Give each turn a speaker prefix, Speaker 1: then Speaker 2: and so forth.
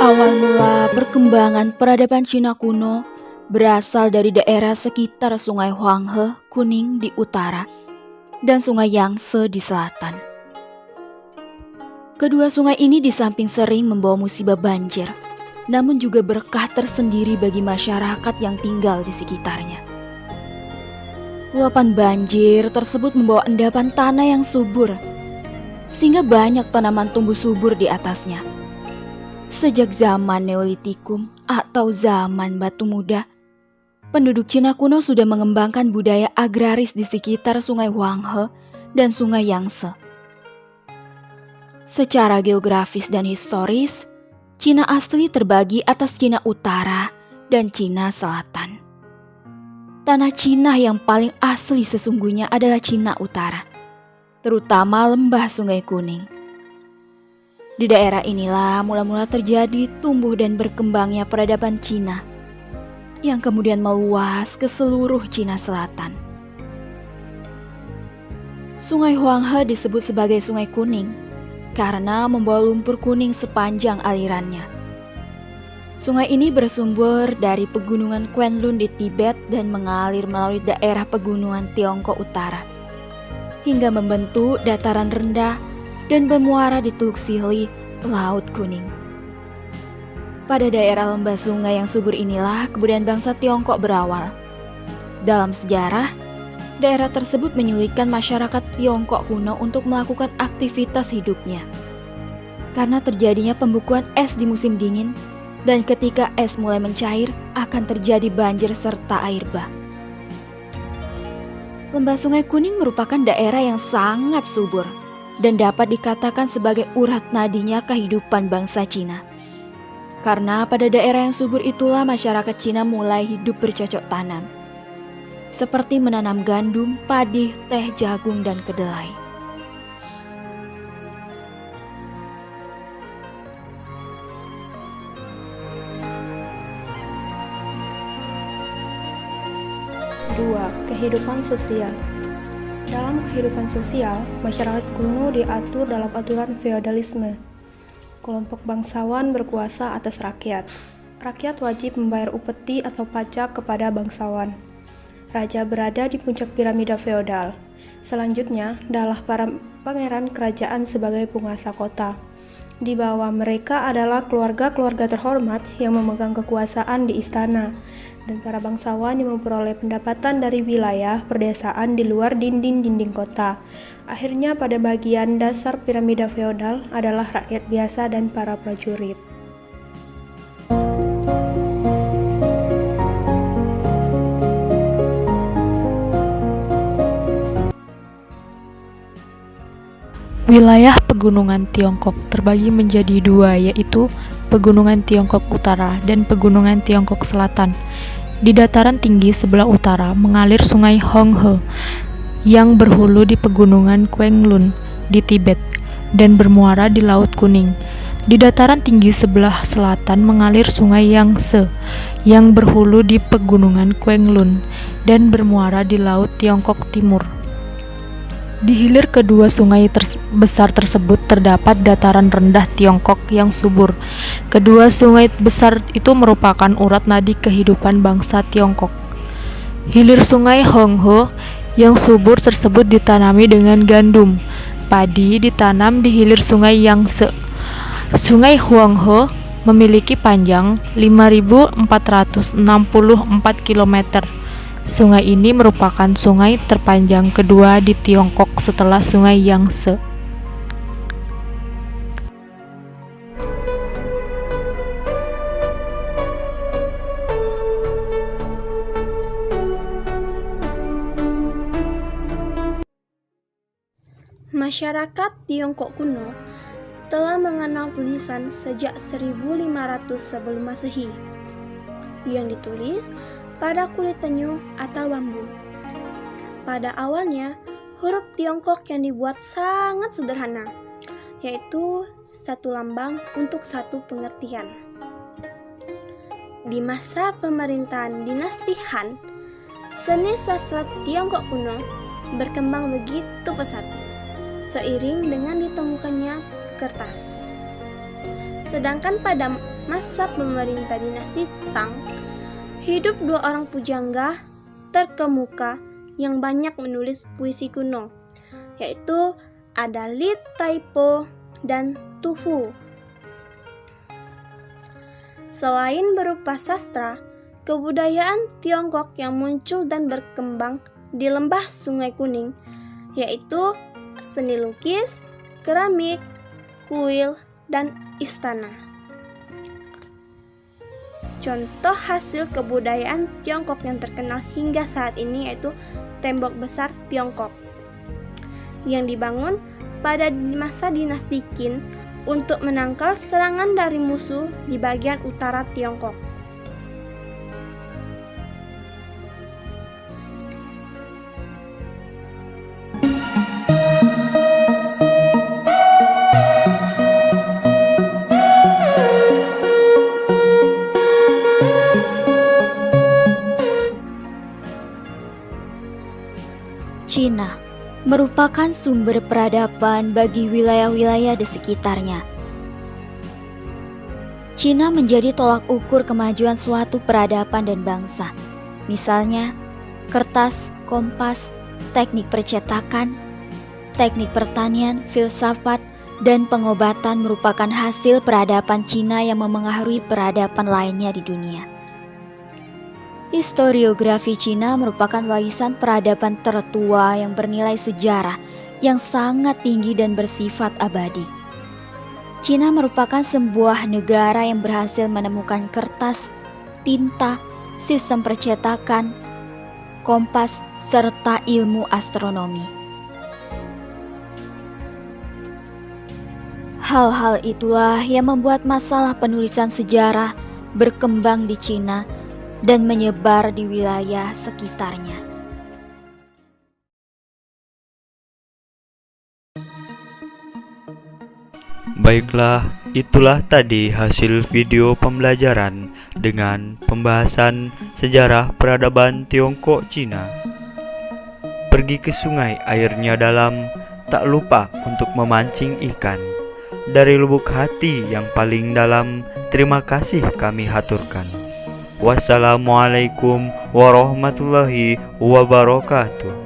Speaker 1: Awal mula perkembangan peradaban Cina kuno berasal dari daerah sekitar Sungai Huanghe Kuning di utara dan Sungai Yangtze di selatan. Kedua sungai ini di samping sering membawa musibah banjir, namun juga berkah tersendiri bagi masyarakat yang tinggal di sekitarnya. Luapan banjir tersebut membawa endapan tanah yang subur, sehingga banyak tanaman tumbuh subur di atasnya. Sejak zaman Neolitikum atau zaman Batu Muda, penduduk Cina kuno sudah mengembangkan budaya agraris di sekitar Sungai Huanghe dan Sungai Yangtze. Secara geografis dan historis, Cina asli terbagi atas Cina Utara dan Cina Selatan. Tanah Cina yang paling asli sesungguhnya adalah Cina Utara, terutama lembah Sungai Kuning. Di daerah inilah mula-mula terjadi tumbuh dan berkembangnya peradaban Cina, yang kemudian meluas ke seluruh Cina Selatan. Sungai Huanghe disebut sebagai Sungai Kuning karena membawa lumpur kuning sepanjang alirannya. Sungai ini bersumber dari pegunungan Quenlun di Tibet dan mengalir melalui daerah pegunungan Tiongkok Utara, hingga membentuk dataran rendah dan bermuara di Teluk Sili, Laut Kuning. Pada daerah lembah sungai yang subur inilah kemudian bangsa Tiongkok berawal. Dalam sejarah, daerah tersebut menyulitkan masyarakat Tiongkok kuno untuk melakukan aktivitas hidupnya. Karena terjadinya pembukuan es di musim dingin, dan ketika es mulai mencair, akan terjadi banjir serta air bah. Lembah Sungai Kuning merupakan daerah yang sangat subur dan dapat dikatakan sebagai urat nadinya kehidupan bangsa Cina. Karena pada daerah yang subur itulah masyarakat Cina mulai hidup bercocok tanam, seperti menanam gandum, padi, teh, jagung, dan kedelai.
Speaker 2: Dua, kehidupan sosial. Dalam kehidupan sosial, masyarakat kuno diatur dalam aturan feodalisme. Kelompok bangsawan berkuasa atas rakyat. Rakyat wajib membayar upeti atau pajak kepada bangsawan. Raja berada di puncak piramida feodal. Selanjutnya adalah para pangeran kerajaan sebagai penguasa kota. Di bawah mereka adalah keluarga-keluarga terhormat yang memegang kekuasaan di istana, dan para bangsawan yang memperoleh pendapatan dari wilayah perdesaan di luar dinding-dinding kota. Akhirnya pada bagian dasar piramida feodal adalah rakyat biasa dan para prajurit.
Speaker 3: Wilayah pegunungan Tiongkok terbagi menjadi dua, yaitu Pegunungan Tiongkok Utara dan Pegunungan Tiongkok Selatan. Di dataran tinggi sebelah utara mengalir Sungai Honghe yang berhulu di Pegunungan Quenlun di Tibet dan bermuara di Laut Kuning. Di dataran tinggi sebelah selatan mengalir Sungai Yangtze yang berhulu di Pegunungan Quenlun dan bermuara di Laut Tiongkok Timur. Di hilir kedua sungai besar tersebut terdapat dataran rendah Tiongkok yang subur. Kedua sungai besar itu merupakan urat nadi kehidupan bangsa Tiongkok. Hilir Sungai Honghe yang subur tersebut ditanami dengan gandum. Padi ditanam di hilir Sungai Yangtze. Sungai Huanghe memiliki panjang 5.464 km. Sungai ini merupakan sungai terpanjang kedua di Tiongkok setelah Sungai Yangtze.
Speaker 2: Masyarakat Tiongkok kuno telah mengenal tulisan sejak 1500 sebelum Masehi, yang ditulis pada kulit penyu atau bambu. Pada awalnya, huruf Tiongkok yang dibuat sangat sederhana, yaitu satu lambang untuk satu pengertian. Di masa pemerintahan dinasti Han, seni sastra Tiongkok kuno berkembang begitu pesat, seiring dengan ditemukannya kertas. Sedangkan pada masa pemerintah dinasti Tang, hidup dua orang pujangga terkemuka yang banyak menulis puisi kuno, yaitu ada Li Taipo dan Tu Fu. Selain berupa sastra, kebudayaan Tiongkok yang muncul dan berkembang di lembah Sungai Kuning, yaitu seni lukis, keramik, kuil, dan istana. Contoh hasil kebudayaan Tiongkok yang terkenal hingga saat ini yaitu Tembok Besar Tiongkok, yang dibangun pada masa dinasti Qin untuk menangkal serangan dari musuh di bagian utara Tiongkok.
Speaker 1: Cina merupakan sumber peradaban bagi wilayah-wilayah di sekitarnya. Cina menjadi tolak ukur kemajuan suatu peradaban dan bangsa. Misalnya, kertas, kompas, teknik percetakan, teknik pertanian, filsafat, dan pengobatan merupakan hasil peradaban Cina yang memengaruhi peradaban lainnya di dunia. Historiografi Cina merupakan warisan peradaban tertua yang bernilai sejarah yang sangat tinggi dan bersifat abadi. Cina merupakan sebuah negara yang berhasil menemukan kertas, tinta, sistem percetakan, kompas, serta ilmu astronomi. Hal-hal itulah yang membuat masalah penulisan sejarah berkembang di Cina dan menyebar di wilayah sekitarnya.
Speaker 4: Baiklah, itulah tadi hasil video pembelajaran dengan pembahasan sejarah peradaban Tiongkok Cina. Pergi ke sungai, airnya dalam, tak lupa untuk memancing ikan. Dari lubuk hati yang paling dalam, terima kasih kami haturkan. Wassalamualaikum warahmatullahi wabarakatuh.